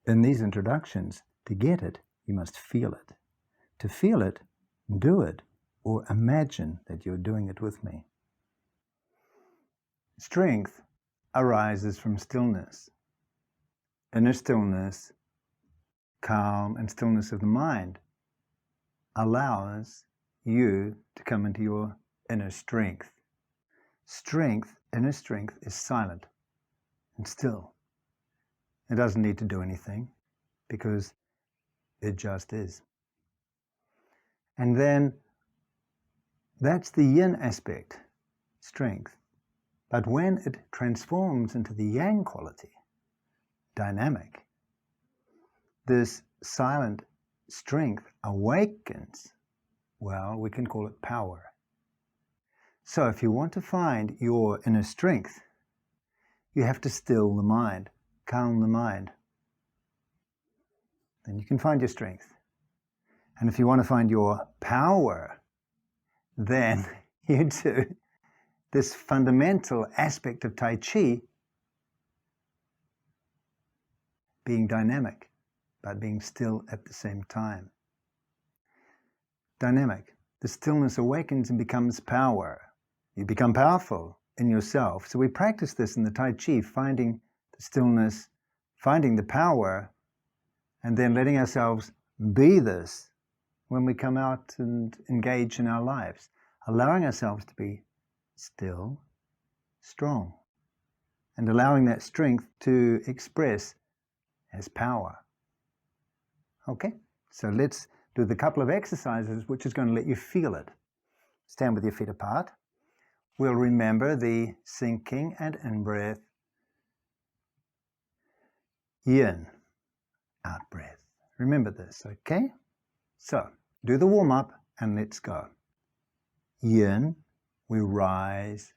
in these introductions, to get it, you must feel it. To feel it, do it, or imagine that you're doing it with me. Strength arises from stillness. Inner stillness, calm and stillness of the mind allows you to come into your inner strength. Inner strength is silent and still. It doesn't need to do anything because it just is. And then that's the yin aspect, strength. But when it transforms into the yang quality, dynamic, this silent strength awakens. Well, we can call it power. So if you want to find your inner strength, you have to still the mind, calm the mind. Then you can find your strength. And if you want to find your power, then you do this fundamental aspect of Tai Chi, being dynamic, but being still at the same time. Dynamic. The stillness awakens and becomes power. You become powerful in yourself. So we practice this in the Tai Chi, finding the stillness, finding the power, and then letting ourselves be this when we come out and engage in our lives. Allowing ourselves to be still, strong, and allowing that strength to express as power. Okay, so let's do the couple of exercises which is going to let you feel it. Stand with your feet apart. We'll remember the sinking and in-breath. Yin, out-breath. Remember this, okay? So, do the warm-up and let's go. Yin, we rise.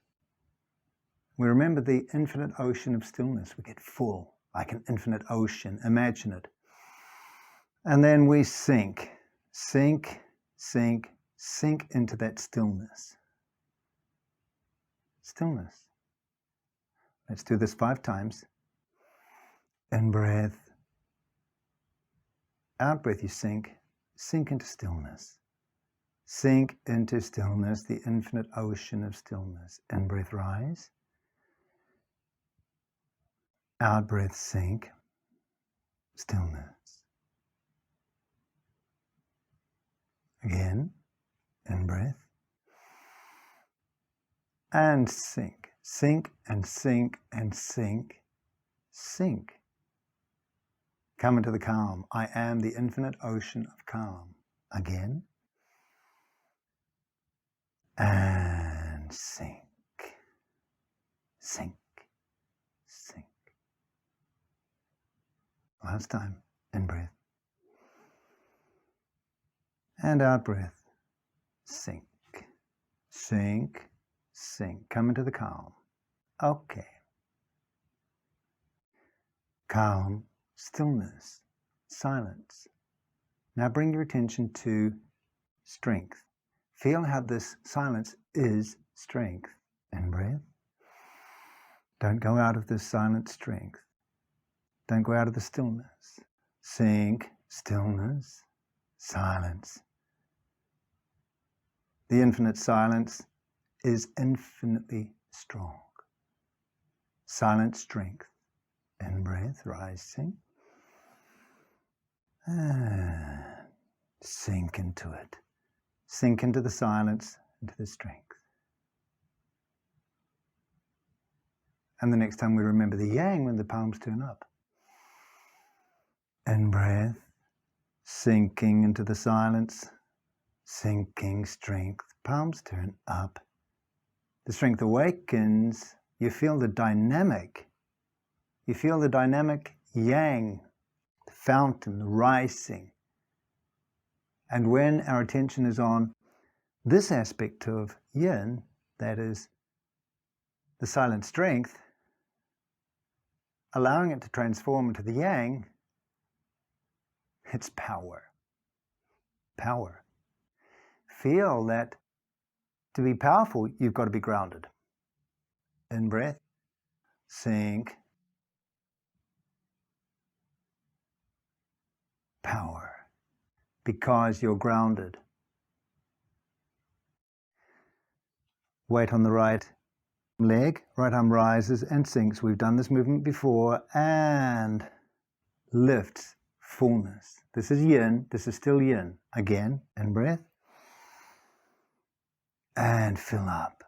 We remember the infinite ocean of stillness. We get full, like an infinite ocean. Imagine it. And then we sink. Sink, sink, sink into that stillness. Stillness. Let's do this 5 times. In breath. Out breath, you sink. Sink into stillness. Sink into stillness, the infinite ocean of stillness. In breath, rise. Out breath, sink. Stillness. Again, in breath. And sink. Sink and sink and sink. Sink. Come into the calm. I am the infinite ocean of calm. Again. And sink. Sink. Sink. Last time. In breath. And out breath. Sink. Sink. Sink. Come into the calm. Okay. Calm, stillness, silence. Now bring your attention to strength. Feel how this silence is strength. In breath. Don't go out of this silent strength. Don't go out of the stillness. Sink, stillness, silence. The infinite silence is infinitely strong. Silent strength. In breath, rising. And sink into it. Sink into the silence, into the strength. And the next time we remember the yang when the palms turn up. In breath, sinking into the silence, sinking strength, palms turn up. The strength awakens, you feel the dynamic. You feel the dynamic yang, the fountain, the rising. And when our attention is on this aspect of yin, that is the silent strength, allowing it to transform into the yang, it's power. Power. Feel that to be powerful, you've got to be grounded. In breath, sink. power, because you're grounded. Weight on the right leg, right arm rises and sinks. We've done this movement before, and lifts, fullness. This is yin, this is still yin. Again, in breath, and fill up.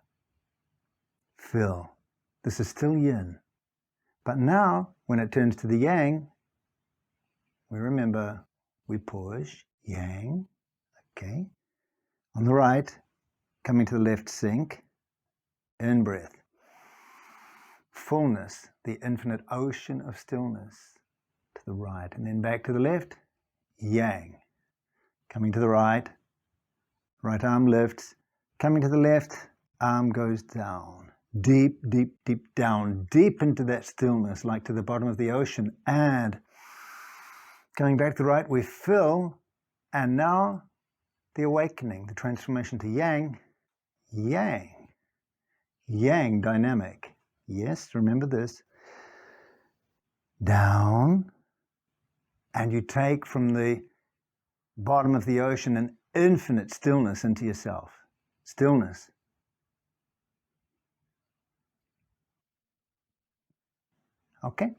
Fill. This is still yin. But now, when it turns to the yang, we remember, we push, yang, okay. On the right, coming to the left, sink, in breath. Fullness, the infinite ocean of stillness, to the right. And then back to the left, yang. Coming to the right, right arm lifts. Coming to the left, arm goes down. Deep, deep, deep down, deep into that stillness, like to the bottom of the ocean. And coming back to the right, we fill, and now the awakening, the transformation to yang, yang, yang dynamic. Yes, remember this. Down, and you take from the bottom of the ocean an infinite stillness into yourself. Stillness. Okay,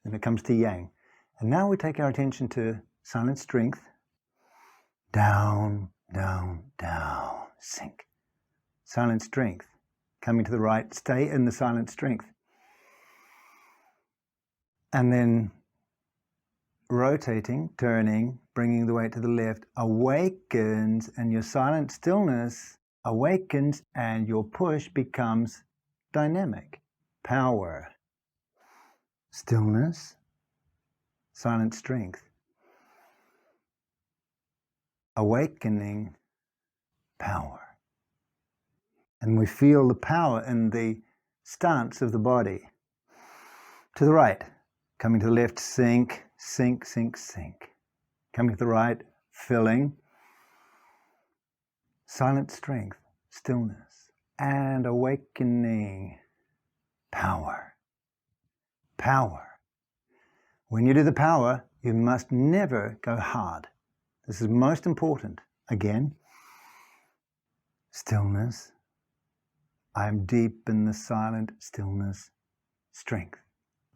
then it comes to yang. And now we take our attention to silent strength. Down, down, down, sink. Silent strength. Coming to the right, stay in the silent strength. And then rotating, turning, bringing the weight to the left, awakens, and your silent stillness awakens, and your push becomes dynamic. Power. Stillness, silent strength, awakening, power. And we feel the power in the stance of the body. To the right, coming to the left, sink, sink, sink, sink. Coming to the right, filling, silent strength, stillness, and awakening, power. Power. When you do the power, you must never go hard. This is most important. Again, stillness. I am deep in the silent stillness, strength.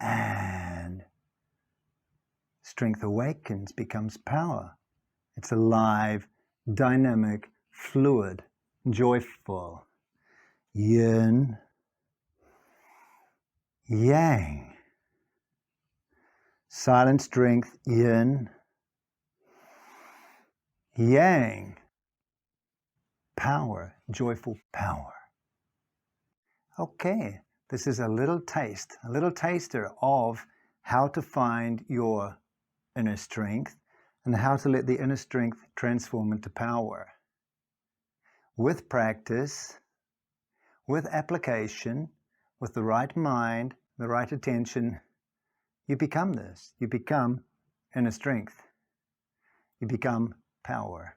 And strength awakens, becomes power. It's alive, dynamic, fluid, joyful. Yin, yang. Silent strength, yin, yang, power, joyful power. Okay, this is a little taster of how to find your inner strength and how to let the inner strength transform into power. With practice, with application, with the right mind, the right attention, you become this. You become inner strength. You become power.